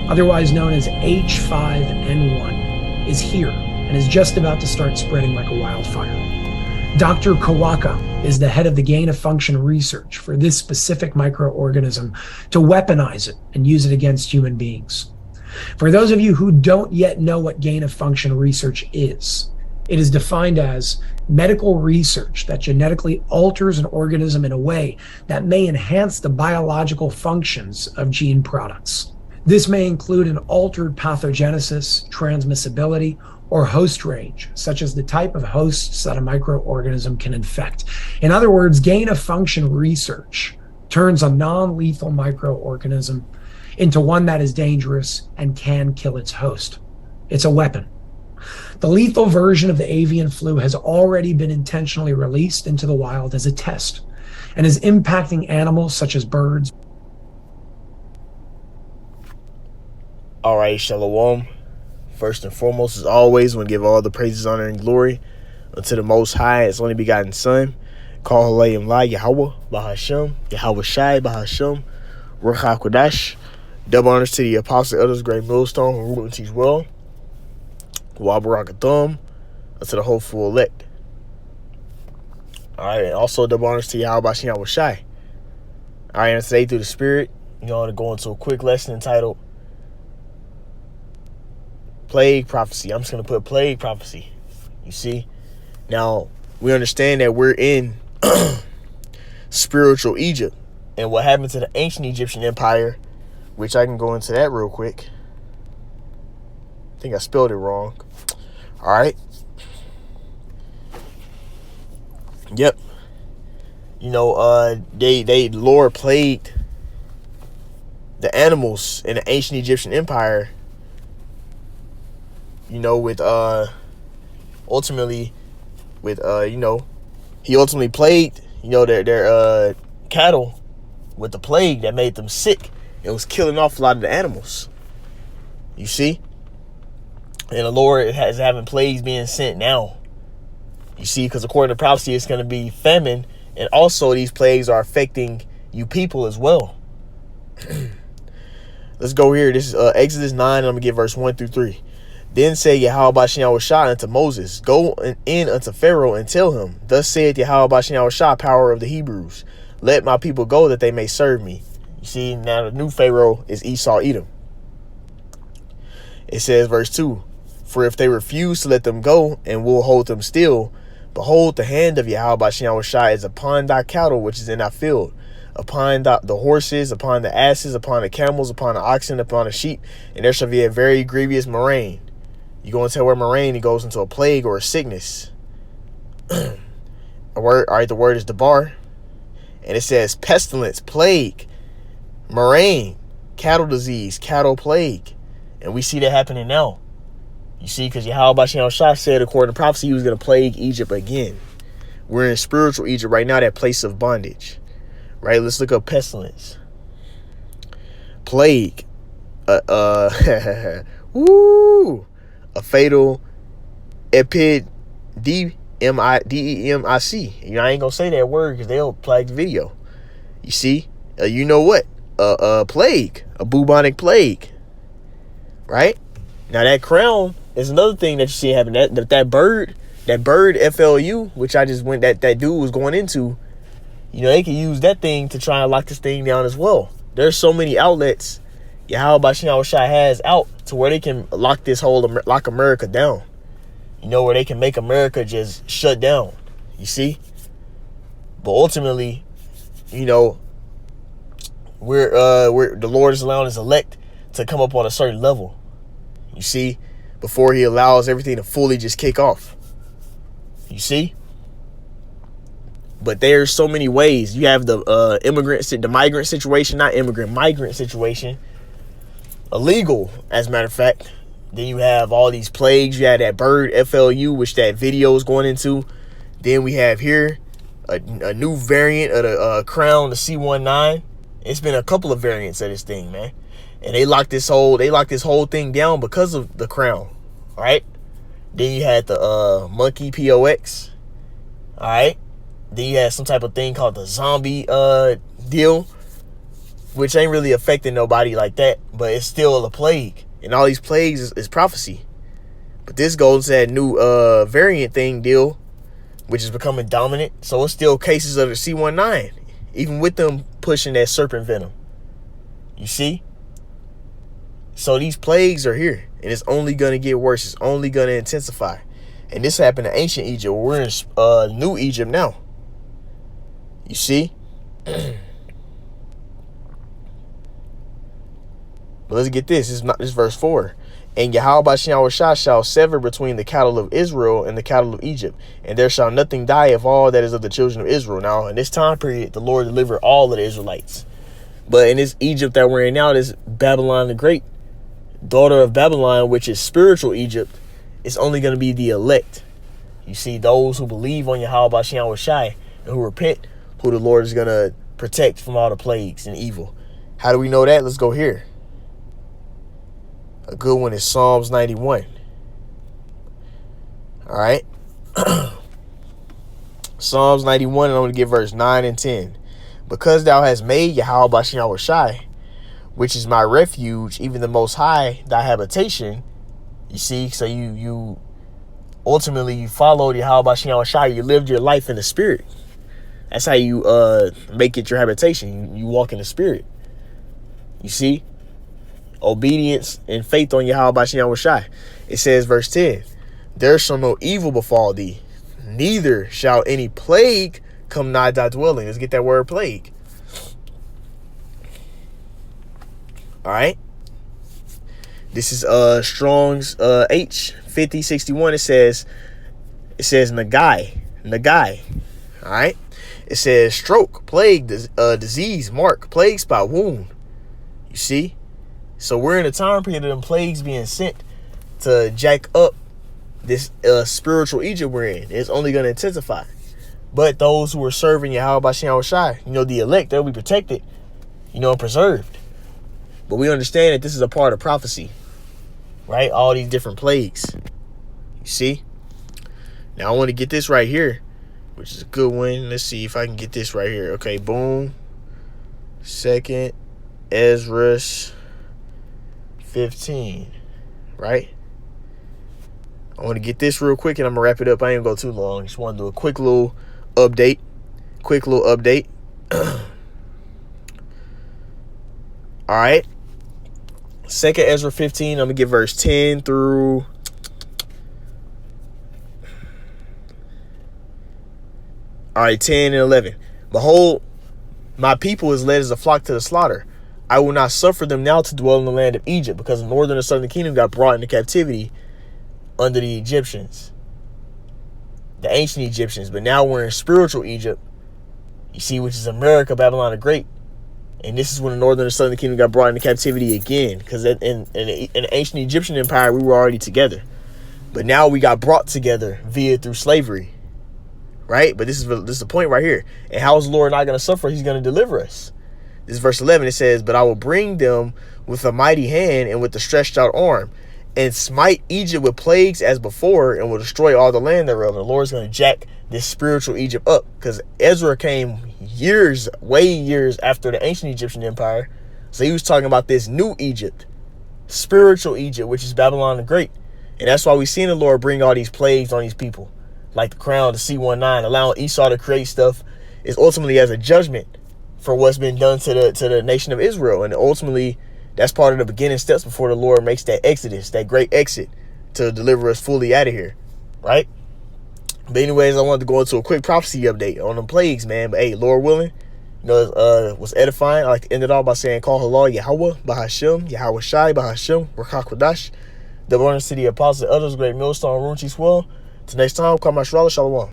otherwise known as H5N1, is here and is just about to start spreading like a wildfire. Dr. Kawaka is the head of the gain-of-function research for this specific microorganism to weaponize it and use it against human beings. For those of you who don't yet know what gain-of-function research is, it is defined as medical research that genetically alters an organism in a way that may enhance the biological functions of gene products. This may include an altered pathogenesis, transmissibility, or host range, such as the type of hosts that a microorganism can infect. In other words, gain-of-function research turns a non-lethal microorganism into one that is dangerous and can kill its host. It's a weapon. The lethal version of the avian flu has already been intentionally released into the wild as a test and is impacting animals such as birds. All right, Shalom. First and foremost, as always, we give all the praises, honor, and glory unto the Most High, His only begotten Son. Call Halayim La Yahweh Bahashem, Yahweh Shai Bahashem, Ruach HaKodesh. Double honors to the Apostle Elders, Great Millstone, who rule and teach well. Wabarakathum, unto the hopeful elect. All right, and also double honors to Yahweh Bashin Yahweh Shai. All right, and today through the Spirit, to go into a quick lesson entitled Plague Prophecy. I'm just going to put Plague Prophecy. You see? Now, we understand that we're in spiritual Egypt. And what happened to the ancient Egyptian empire, which I can go into that real quick. I think I spelled it wrong. All right. Yep. The Lord plagued the animals in the ancient Egyptian empire, he ultimately plagued, their cattle with the plague that made them sick. It was killing off a lot of the animals. You see? And the Lord is having plagues being sent now. You see, because according to prophecy, it's going to be famine. And also these plagues are affecting you people as well. Let's go here. This is Exodus 9. And I'm going to get verse 1 through 3. Then said Yahweh Bashin Yahweh Shai unto Moses, Go in unto Pharaoh and tell him, Thus saith Yahweh Bashin Yahweh Shai, power of the Hebrews, Let my people go that they may serve me. You see, now the new Pharaoh is Esau Edom. It says, verse 2, For if they refuse to let them go and will hold them still, behold, the hand of Yahweh Bashin Yahweh Shai is upon thy cattle which is in thy field, upon the horses, upon the asses, upon the camels, upon the oxen, upon the sheep, and there shall be a very grievous murrain. You go and tell where murrain, it goes into a plague or a sickness. The word is debar. And it says pestilence, plague, murrain, cattle disease, cattle plague. And we see that happening now. You see, because Yahweh Bashin Yahweh Shai said, according to prophecy, he was going to plague Egypt again. We're in spiritual Egypt right now, that place of bondage. Right? Let's look up pestilence. Plague. Woo! A fatal epidemic. D-E-M-I-C. I ain't gonna say that word because they'll flag the video. You see? You know what? A plague. A bubonic plague. Right? Now that crown is another thing that you see happen. That bird FLU, which I just went that dude was going into, they can use that thing to try and lock this thing down as well. There's so many outlets Yahweh Bashin Yahweh Shai has out to where they can lock America down. Where they can make America just shut down. You see? But ultimately, we're the Lord is allowing his elect to come up on a certain level. You see? Before he allows everything to fully just kick off. You see? But there's so many ways. You have the migrant situation, migrant situation. Illegal, as a matter of fact. Then you have all these plagues. You have that bird FLU, which that video is going into. Then we have here a new variant of the crown, the C19. It's been a couple of variants of this thing, man. And they locked this whole thing down because of the crown. All right. Then you had the monkey POX. All right. Then you had some type of thing called the zombie deal, which ain't really affecting nobody like that. but it's still a plague. And all these plagues is prophecy. But this goes to that new variant thing deal, which is becoming dominant. So it's still cases of the C19, even with them pushing that serpent venom. You see? So these plagues are here, and it's only going to get worse. It's only going to intensify. And this happened in ancient Egypt. We're in New Egypt now. You see? But let's get this. This verse 4. And Yahweh shall sever between the cattle of Israel and the cattle of Egypt, and there shall nothing die of all that is of the children of Israel. Now, in this time period, the Lord delivered all of the Israelites. But in this Egypt that we're in now, this Babylon the Great, daughter of Babylon, which is spiritual Egypt, it's only going to be the elect. You see, those who believe on Yahweh and who repent, who the Lord is going to protect from all the plagues and evil. How do we know that? Let's go here. A good one is Psalms 91. All right. Psalms 91, and I'm going to give verse 9 and 10. Because thou hast made Yahweh, which is my refuge, even the Most High, thy habitation. You see, so you ultimately you followed Yahweh, you lived your life in the spirit. That's how you make it your habitation. You walk in the spirit. You see? Obedience and faith on Yahweh. It says, verse 10, there shall no evil befall thee, neither shall any plague come nigh thy dwelling. Let's get that word plague. All right. This is Strong's H5061. It says Nagai. All right. It says stroke, plague, disease, mark, plague spot, wound. You see? So we're in a time period of them plagues being sent to jack up this spiritual Egypt we're in. It's only going to intensify. But those who are serving Yahweh, the elect, they'll be protected, and preserved. But we understand that this is a part of prophecy, right? All these different plagues. You see? Now I want to get this right here, which is a good one. Let's see if I can get this right here. Okay, boom. 2nd Ezra 15, right? I want to get this real quick and I'm gonna wrap it up. I ain't gonna go too long. Just want to do a quick little update. All right. 2nd Ezra 15. I'm gonna get verse 10 through. All right, 10 and 11. Behold, my people is led as a flock to the slaughter. I will not suffer them now to dwell in the land of Egypt, because the northern and southern kingdom got brought into captivity under the Egyptians, the ancient Egyptians. But now we're in spiritual Egypt, you see, which is America, Babylon the Great. And this is when the northern and southern kingdom got brought into captivity again, because in the ancient Egyptian empire, we were already together. But now we got brought together through slavery, right? But this is the point right here. And how is the Lord not going to suffer? He's going to deliver us. This is verse 11. It says, but I will bring them with a mighty hand and with the stretched out arm, and smite Egypt with plagues as before, and will destroy all the land thereof. And the Lord's going to jack this spiritual Egypt up, because Ezra came way years after the ancient Egyptian empire. So he was talking about this new Egypt, spiritual Egypt, which is Babylon the Great. And that's why we seen the Lord bring all these plagues on these people, like the crown, the C19, allowing Esau to create stuff is ultimately as a judgment for what's been done to the nation of Israel. And ultimately, that's part of the beginning steps before the Lord makes that exodus, that great exit, to deliver us fully out of here, right? But anyways, I wanted to go into a quick prophecy update on them plagues, man. But hey, Lord willing, was edifying. I like to end it all by saying, call halal Yahweh, Bahashem, Yahweh Shai, Bahashem, Rakak Kodash, the born city apostles, others, great millstone, Runchi swell. Till next time, call my Shalom.